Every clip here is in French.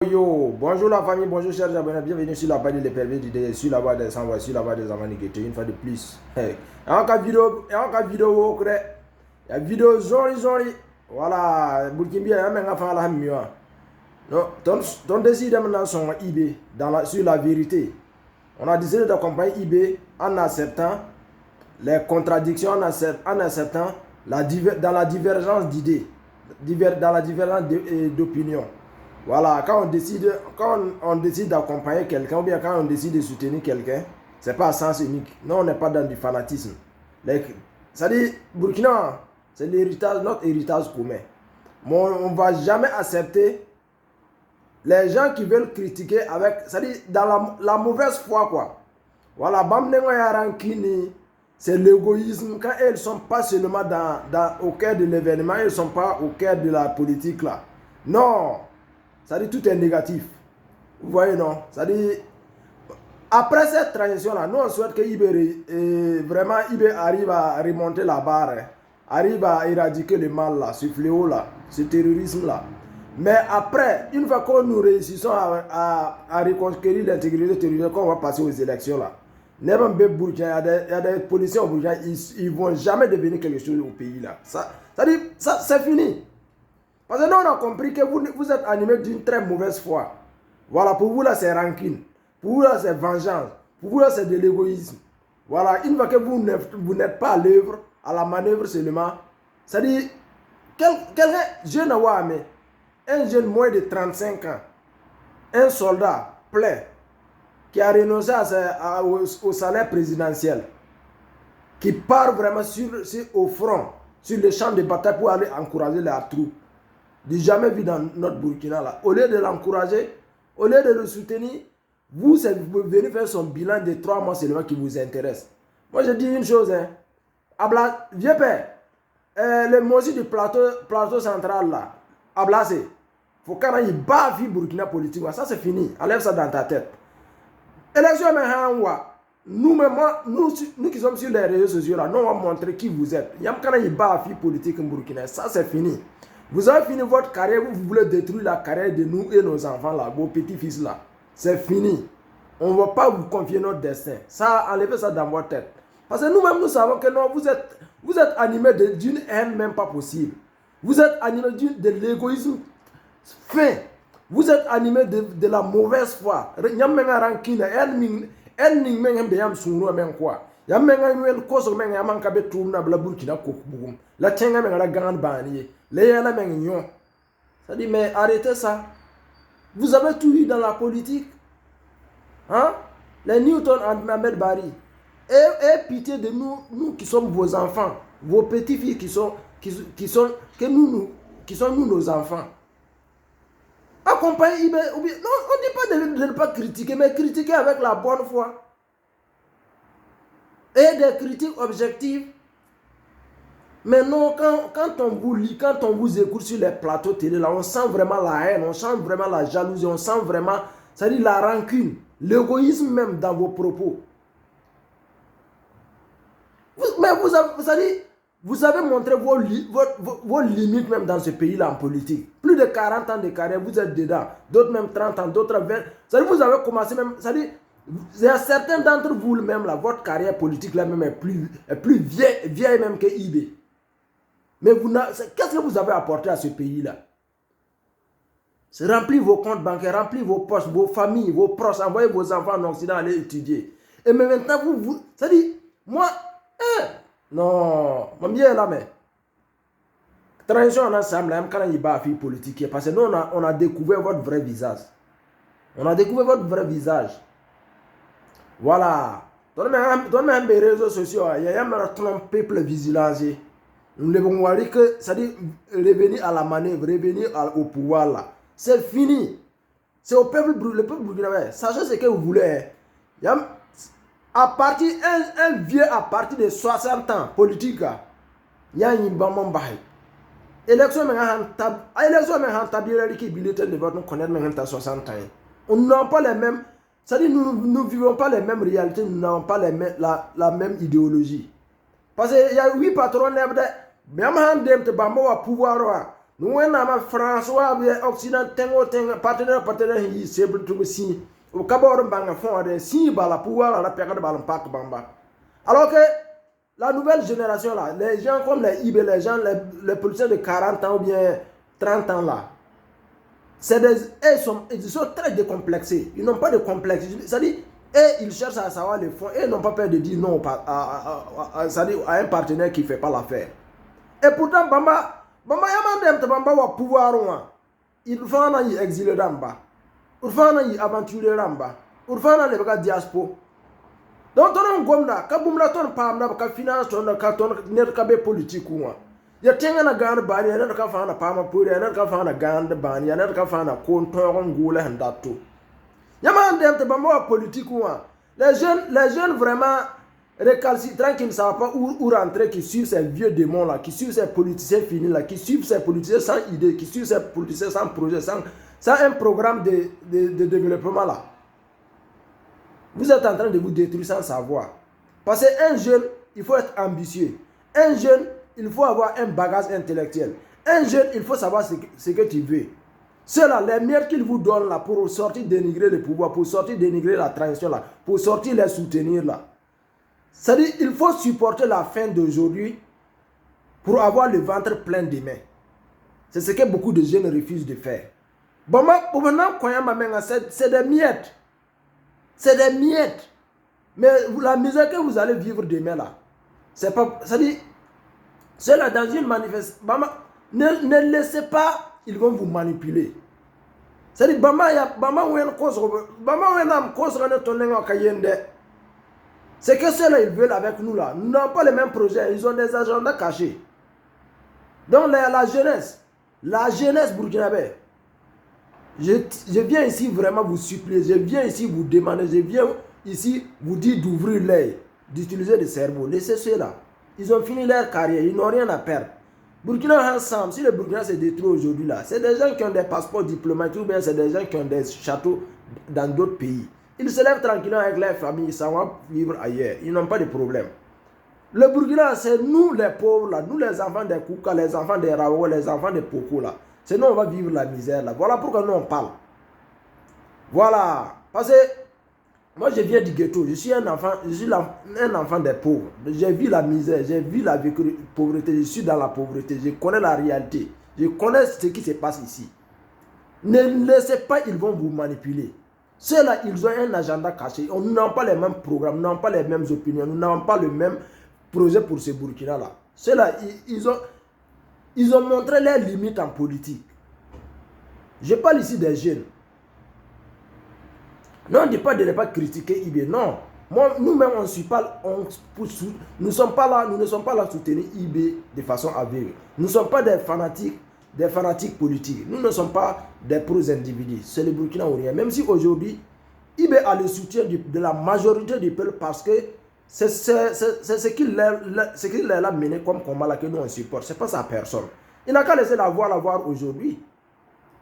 Yo, bonjour la famille, bonjour chers abonnés, bienvenue sur la page des pervers d'idées, sur la voie des sans-voix, sur la voie des amaniqués, une fois de plus. Hey. En cas vidéo, il y a vidéo zori, voilà, Burkimbi a même fait la mieux. Non, ton décide maintenant son IB sur la vérité. On a décidé d'accompagner IB en acceptant les contradictions, en acceptant dans la divergence d'idées, dans la divergence d'opinion. Voilà, quand on décide d'accompagner quelqu'un ou bien quand on décide de soutenir quelqu'un, c'est pas à sens unique. Non, on n'est pas dans du fanatisme. C'est-à-dire, Burkina, c'est notre héritage commun. Mais on ne va jamais accepter les gens qui veulent critiquer avec, c'est-à-dire dans la mauvaise foi, quoi. Voilà, c'est l'égoïsme. Quand elles ne sont pas seulement au cœur de l'événement, elles ne sont pas au cœur de la politique, là. Non. Ça dit tout est négatif. Vous voyez, non? Ça dit, après cette transition-là, nous on souhaite que IB arrive à remonter la barre, hein, arrive à éradiquer le mal là, ce fléau-là, ce terrorisme-là. Mais après, une fois que nous réussissons à reconquérir l'intégrité territoriale, quand on va passer aux élections là, il y a des policiers au Burkina, ils ne vont jamais devenir quelque chose au pays là. Ça dit, c'est fini. Parce que nous, on a compris que vous êtes animé d'une très mauvaise foi. Voilà, pour vous, là, c'est rancune. Pour vous, là, c'est vengeance. Pour vous, là, c'est de l'égoïsme. Voilà, une fois que vous n'êtes pas à l'œuvre, à la manœuvre seulement, c'est-à-dire, quelqu'un jeune à Ouamé, un jeune moins de 35 ans, un soldat plein, qui a renoncé au salaire présidentiel, qui part vraiment au front, sur le champ de bataille pour aller encourager les troupes. De jamais vu dans notre Burkina là. Au lieu de l'encourager, au lieu de le soutenir, vous venez faire son bilan de 3 mois seulement qui vous intéresse. Moi je dis une chose, hein. Vieux père, le monsieur du plateau central là, Ablacé, faut quand même y battre Burkina politique, ça c'est fini, enlève ça dans ta tête. Élection nous qui sommes sur les réseaux sociaux là, nous on va montrer qui vous êtes. Il y a quand même y battre politique en Burkina, ça c'est fini. Vous avez fini votre carrière, vous voulez détruire la carrière de nous et nos enfants là, vos petits-fils là. C'est fini. On ne va pas vous confier notre destin. Ça, enlevez ça dans votre tête. Parce que nous-mêmes, nous savons que non, vous êtes animés d'une haine même pas possible. Vous êtes animés de l'égoïsme fin. Vous êtes animés de la mauvaise foi. Ça dit, mais arrêtez ça. Vous avez tout eu dans la politique. Hein? Les Newton Ahmed Bari. Et pitié de nous qui sommes vos enfants. Vos petits-filles qui sont nous nos enfants. Accompagnez IB. Non, on ne dit pas de ne pas critiquer, mais critiquer avec la bonne foi. Et des critiques objectives. Mais non, quand on vous lit, quand on vous écoute sur les plateaux télé, là, on sent vraiment la haine, on sent vraiment la jalousie, on sent vraiment, ça dit la rancune, l'égoïsme même dans vos propos. Mais vous avez montré vos limites même dans ce pays-là en politique. Plus de 40 ans de carrière, vous êtes dedans. D'autres même 30 ans, d'autres 20. Ça dit, vous avez commencé même, ça dit, il y a certains d'entre vous même là, votre carrière politique là même est plus vieille même que IB. Mais qu'est-ce que vous avez apporté à ce pays-là? C'est remplir vos comptes bancaires, remplir vos poches, vos familles, vos proches, envoyer vos enfants en Occident aller étudier. Et mais maintenant, ça dit, moi, non, mon bien là, mais. Transition ensemble, même quand il y a une politique, parce que nous, on a découvert votre vrai visage. On a découvert votre vrai visage. Voilà. Donnez-moi des réseaux sociaux, il y a un peuple vigilance. Nous devons voir que, c'est-à-dire, revenir à la manœuvre, revenir au pouvoir là. C'est fini. C'est le peuple burkinabé. Sachez ce que vous voulez. Un vieux à partir de 60 ans, politique, il y a une bamban bahi. Élection, mais rentabilité qui bulletin de vote, nous connaissons 60 ans. On n'a pas les mêmes. C'est-à-dire, nous ne vivons pas les mêmes réalités, nous n'avons pas la même idéologie. Parce qu'il y a 8 patrons, même un pouvoir, Nous avons France ou Occident, partenaire, c'est plutôt si. Au Cabor Banga font des si bala pouvoir à la période de Ballon Park Bamba. Alors que la nouvelle génération là, les gens comme les IB, les gens, les politiciens de 40 ans ou bien 30 ans là, ils sont très décomplexés. Ils n'ont pas de complexe. C'est-à-dire, ils cherchent à savoir les fonds et ils n'ont pas peur de dire non à un partenaire qui ne fait pas l'affaire. Et pourtant, Bamba wa pouvoir, il faut en exiler Ramba. Il faut en aventurer Ramba. Il faut en diaspora. Donc, on a un gomna, kabumla ton pamna, ka finance ton, ka ton, net kabe politique ou ya tenga na ganda bani, ya ka fana pama puri, ya ka fana ganda bani, ya ka fana kontoron goule handato. Yaman dem te bamba politique ou les jeunes vraiment récalcitrants qui ne savent pas où rentrer, qui suivent ces vieux démons là, qui suivent ces politiciens finis là, qui suivent ces politiciens sans idée, qui suivent ces politiciens sans projet, sans un programme de développement là. Vous êtes en train de vous détruire sans savoir. Parce qu'un jeune, il faut être ambitieux. Un jeune, il faut avoir un bagage intellectuel. Un jeune, il faut savoir ce que tu veux. Ceux-là, les miettes qu'ils vous donnent là pour sortir dénigrer le pouvoir, pour sortir dénigrer la transition là, pour sortir les soutenir là. C'est-à-dire qu'il faut supporter la faim d'aujourd'hui pour avoir le ventre plein demain. C'est ce que beaucoup de jeunes refusent de faire. Bon, c'est des miettes. C'est des miettes. Mais la misère que vous allez vivre demain là, c'est pas. C'est-à-dire, ceux-là dans une manifestation, ne laissez pas, ils vont vous manipuler. C'est-à-dire, c'est que ceux-là, ils veulent avec nous là. Nous n'avons pas les mêmes projets, ils ont des agendas cachés. Donc, la jeunesse burkinabé. Je viens ici vraiment vous supplier, je viens ici vous demander, je viens ici vous dire d'ouvrir l'œil, d'utiliser le cerveau. Laissez ceux-là. Ils ont fini leur carrière, ils n'ont rien à perdre. Burkina ensemble, si le Burkina se détruit aujourd'hui là, c'est des gens qui ont des passeports diplomatiques ou bien c'est des gens qui ont des châteaux dans d'autres pays. Ils se lèvent tranquillement avec leur famille, ils s'en vont vivre ailleurs. Ils n'ont pas de problème. Le Burkina, c'est nous les pauvres là, nous les enfants des Kouka, les enfants des Rao, les enfants des Poko là. C'est nous, on va vivre la misère là. Voilà pourquoi nous on parle. Voilà. Parce que moi je viens du ghetto. Je suis un enfant des pauvres. J'ai vu la misère, j'ai vu la pauvreté. Je suis dans la pauvreté. Je connais la réalité. Je connais ce qui se passe ici. Ne laissez pas, ils vont vous manipuler. Ceux-là, ils ont un agenda caché. Nous n'avons pas les mêmes programmes, nous n'avons pas les mêmes opinions, nous n'avons pas le même projet pour ce Burkina là. Ceux-là, ils ont montré leurs limites en politique. Je parle ici des jeunes. Non, on ne dit pas de ne pas critiquer IB. Non. Nous-mêmes, nous ne sommes pas là à soutenir IB de façon aveugle. Nous ne sommes pas des fanatiques politiques. Nous ne sommes pas des pros individus. C'est le Burkina ou rien. Même si aujourd'hui, IB a le soutien de la majorité du peuple parce que c'est ce qu'il a mené comme combat là que nous on supporte. Ce n'est pas sa personne. Il n'a qu'à laisser la voir aujourd'hui.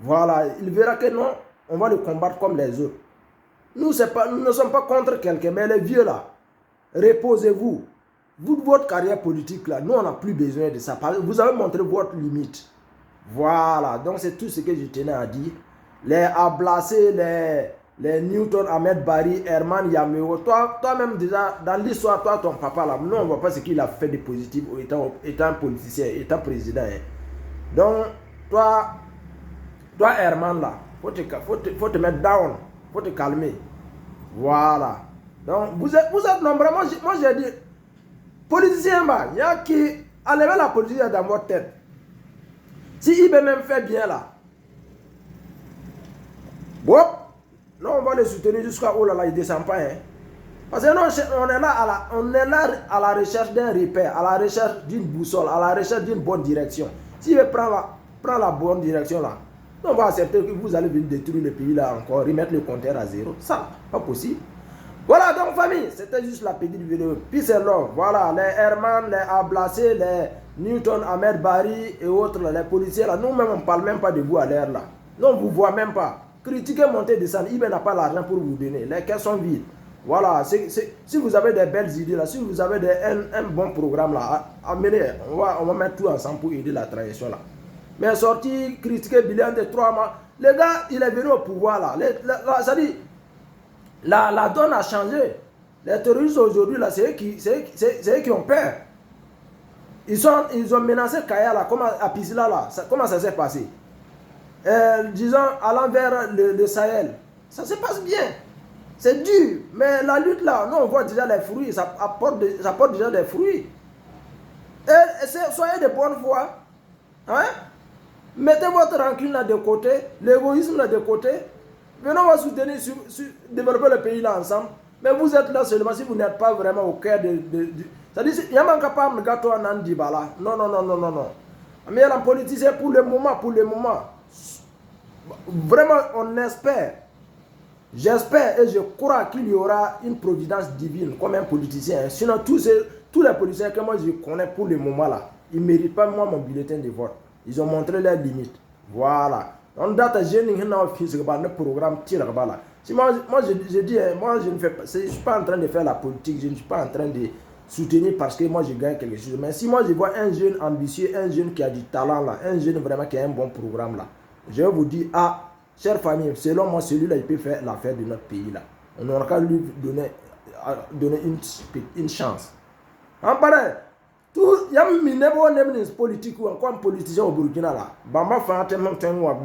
Voilà, il verra que non, on va le combattre comme les autres. Nous ne sommes pas contre quelqu'un, mais les vieux là, reposez-vous. Vous, votre carrière politique là, nous on n'a plus besoin de ça. Vous avez montré votre limite. Voilà, donc c'est tout ce que je tenais à dire. Les Ablacé, les Newton, Ahmed Bari, Herman Yameo, toi-même déjà, dans l'histoire, toi, ton papa là, nous on ne voit pas ce qu'il a fait de positif étant politicien, étant président. Hein. Donc, toi Herman là, faut te mettre down, faut te calmer. Voilà. Donc, vous êtes nombreux. Moi j'ai dit, politicien, il y a qui enlève la politique dans votre tête. Si IB même fait bien là, bon, non, on va le soutenir jusqu'à où là, il ne descend pas. Hein. Parce que non, on est là à la recherche d'un repère, à la recherche d'une boussole, à la recherche d'une bonne direction. Si il prend la bonne direction là, on va accepter que vous allez venir détruire le pays là encore, remettre le compteur à zéro. Ça, pas possible. Voilà donc famille, c'était juste la petite vidéo. Peace and love. Voilà, les Herman, les Ablacé, les Newton, Ahmed Bari et autres, les policiers là. Nous-mêmes, on ne parle même pas de vous à l'air là. Nous, on ne vous voit même pas. Critiquer, monter, descendre. Il n'a pas l'argent pour vous donner. Les caisses sont vides. Voilà, si vous avez des belles idées là, si vous avez un bon programme là, amenez, on va mettre tout ensemble pour aider la transition là. Mais sorti, critiquer bilan de 3 mois. Le gars, il est venu au pouvoir là. Ça dit, la donne a changé. Les terroristes aujourd'hui, là, c'est eux qui ont peur. Ils ont menacé Kaya là, comme à Pisila là. Comment ça s'est passé? Disons, allant vers le Sahel. Ça se passe bien. C'est dur. Mais la lutte là, nous on voit déjà les fruits. Ça apporte déjà des fruits. Et soyez de bonne foi. Hein? Mettez votre rancune là de côté, l'égoïsme là de côté. Venons va soutenir, développer le pays là ensemble. Mais vous êtes là seulement si vous n'êtes pas vraiment au cœur de c'est-à-dire, il n'y a pas capable de gâteau en Andibala. Non. Mais la politicien pour le moment. Vraiment, on espère. J'espère et je crois qu'il y aura une providence divine comme un politicien. Sinon, tous les politiciens que moi je connais pour le moment là, ils ne méritent pas moi mon bulletin de vote. Ils ont montré leurs limites. Voilà. On date à génie le programme tire là. Si moi je dis, moi je ne fais pas, je suis pas en train de faire la politique, je ne suis pas en train de soutenir parce que moi je gagne quelque chose. Mais si moi je vois un jeune ambitieux, un jeune qui a du talent là, un jeune vraiment qui a un bon programme là, je vais vous dire, chère famille, selon moi celui-là il peut faire l'affaire de notre pays là. On n'aura qu'à lui donner une chance. En pareil, tout, il y a une politique ou encore un politicien au Burkina là. Bamba fait un thème ou un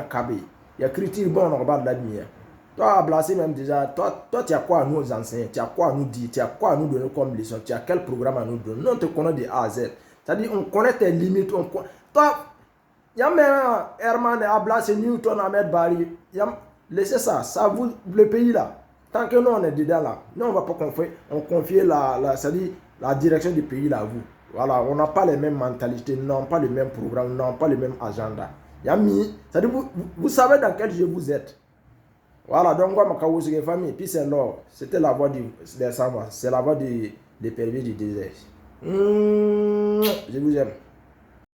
cabé. Il y a critique bon on regarde la lumière. Toi, Blasé même déjà, toi tu as quoi à nous enseigner, tu as quoi à nous dire, tu as quoi à nous donner comme leçon, tu as quel programme à nous donner. Nous on te connaît de A à Z. C'est-à-dire on connaît tes limites, toi, il y a même Herman Blasé, Newton, Ahmed Bari, laissez ça vous, le pays là. Tant que nous on est dedans là, nous on va pas confier la direction du pays là à vous. Voilà, on n'a pas les mêmes mentalités, nous n'avons pas le même programme, nous n'avons pas le même agenda. C'est-à-dire vous savez dans quel jeu vous êtes. Voilà, donc moi, ma famille, puis c'est l'or. C'était la voix des Samba, c'est la voix des pervers du désert. Je vous aime.